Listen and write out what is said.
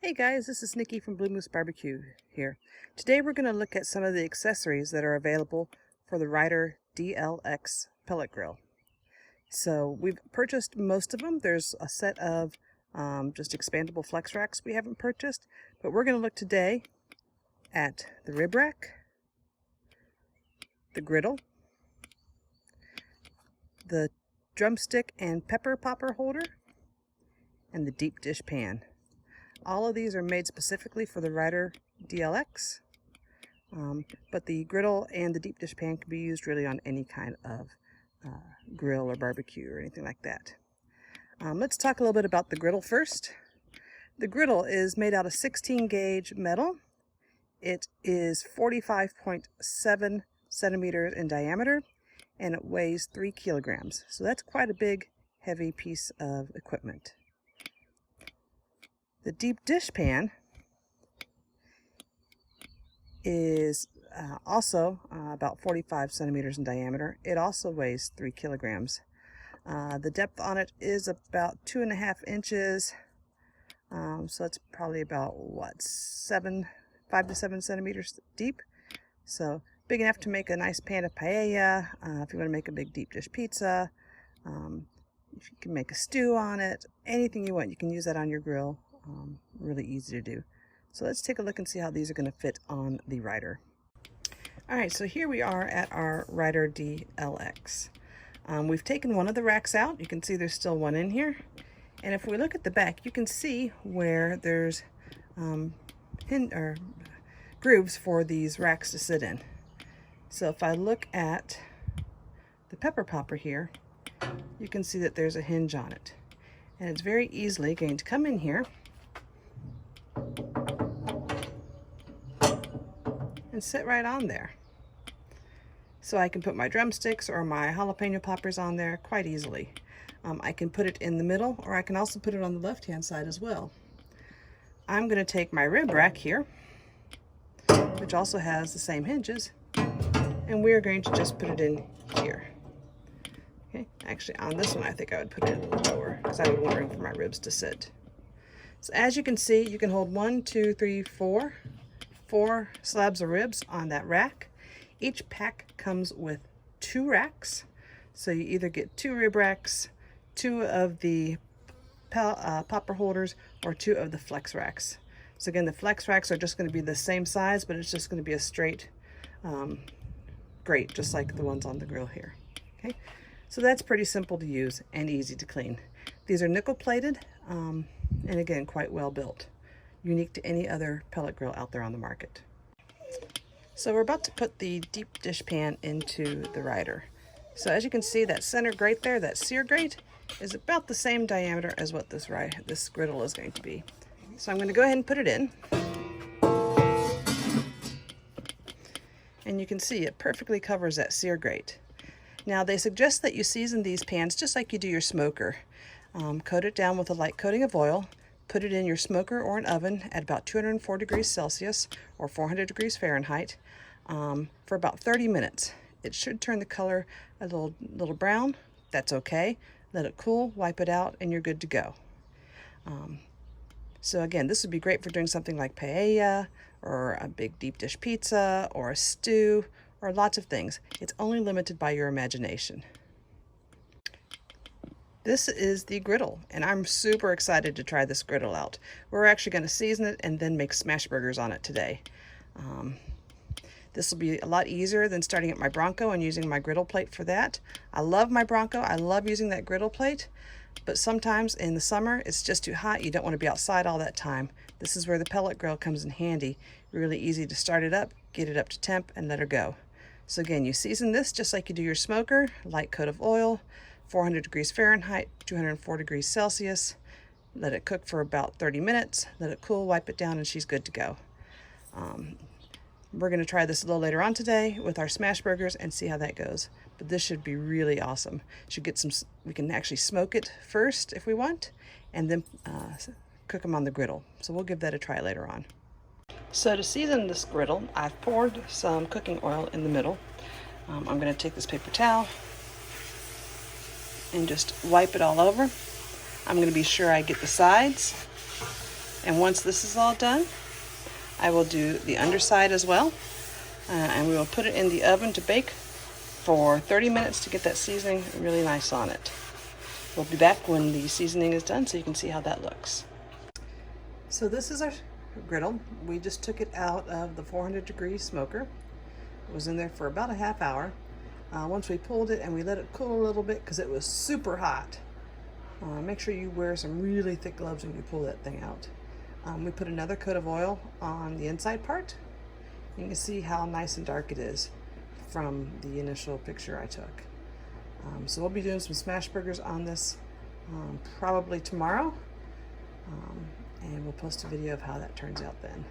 Hey guys, this is Nikki from Blue Moose Barbecue here. Today we're going to look at some of the accessories that are available for the Ryder DLX pellet grill. So we've purchased most of them. There's a set of just expandable flex racks we haven't purchased, but we're going to look today at the rib rack, the griddle, the drumstick and pepper popper holder, and the deep dish pan. All of these are made specifically for the Ryder DLX, but the griddle and the deep dish pan can be used really on any kind of grill or barbecue or anything like that. Let's talk a little bit about the griddle first. The griddle is made out of 16 gauge metal. It is 45.7 centimeters in diameter and it weighs 3 kilograms. So that's quite a big, heavy piece of equipment. The deep dish pan is also about 45 centimeters in diameter. It also weighs 3 kilograms. The depth on it is about 2.5 inches. So it's probably about, what, 5 to 7 centimeters deep. So big enough to make a nice pan of paella. If you want to make a big deep dish pizza, if you can make a stew on it, anything you want, you can use that on your grill. Really easy to do. So let's take a look and see how these are going to fit on the Ryder. Alright, so here we are at our Ryder DLX. We've taken one of the racks out. You can see there's still one in here. And if we look at the back, you can see where there's grooves for these racks to sit in. So if I look at the pepper popper here, you can see that there's a hinge on it. And it's very easily going to come in here and sit right on there. So I can put my drumsticks or my jalapeno poppers on there quite easily. I can put it in the middle, or I can also put it on the left hand side as well. I'm going to take my rib rack here, which also has the same hinges, and we're going to just put it in here. Okay, actually on this one I think I would put it a little lower because I would want room for my ribs to sit. So as you can see, you can hold 4 slabs of ribs on that rack. Each pack comes with 2 racks. So you either get 2 rib racks, 2 of the popper holders, or 2 of the flex racks. So again, the flex racks are just going to be the same size, but it's just going to be a straight grate, just like the ones on the grill here. Okay, so that's pretty simple to use and easy to clean. These are nickel plated, and again, quite well built. Unique to any other pellet grill out there on the market. So we're about to put the deep dish pan into the Ryder. So as you can see, that center grate there, that sear grate, is about the same diameter as what this griddle is going to be. So I'm going to go ahead and put it in. And you can see it perfectly covers that sear grate. Now they suggest that you season these pans just like you do your smoker. Coat it down with a light coating of oil. Put it in your smoker or an oven at about 204 degrees Celsius or 400 degrees Fahrenheit for about 30 minutes. It should turn the color a little brown. That's okay. Let it cool, wipe it out, and you're good to go. So again, this would be great for doing something like paella or a big deep dish pizza or a stew or lots of things. It's only limited by your imagination. This is the griddle, and I'm super excited to try this griddle out. We're actually going to season it and then make smash burgers on it today. This will be a lot easier than starting at my Bronco and using my griddle plate for that. I love my Bronco. I love using that griddle plate, but sometimes in the summer it's just too hot. You don't want to be outside all that time. This is where the pellet grill comes in handy. Really easy to start it up, get it up to temp, and let her go. So again, you season this just like you do your smoker, light coat of oil, 400 degrees Fahrenheit, 204 degrees Celsius. Let it cook for about 30 minutes. Let it cool, wipe it down, and she's good to go. We're going to try this a little later on today with our smash burgers and see how that goes. But this should be really awesome. We can actually smoke it first if we want, and then cook them on the griddle. So we'll give that a try later on. So to season this griddle, I've poured some cooking oil in the middle. I'm going to take this paper towel and just wipe it all over. I'm going to be sure I get the sides And once this is all done, I will do the underside as well. And we will put it in the oven to bake for 30 minutes to get that seasoning really nice on it. We'll be back when the seasoning is done so you can see how that looks. So this is our griddle. We just took it out of the 400-degree smoker. It was in there for about a half hour. Once we pulled it and we let it cool a little bit because it was super hot. Make sure you wear some really thick gloves when you pull that thing out. We put another coat of oil on the inside part. You can see how nice and dark it is from the initial picture I took. So we'll be doing some smash burgers on this probably tomorrow. And we'll post a video of how that turns out then.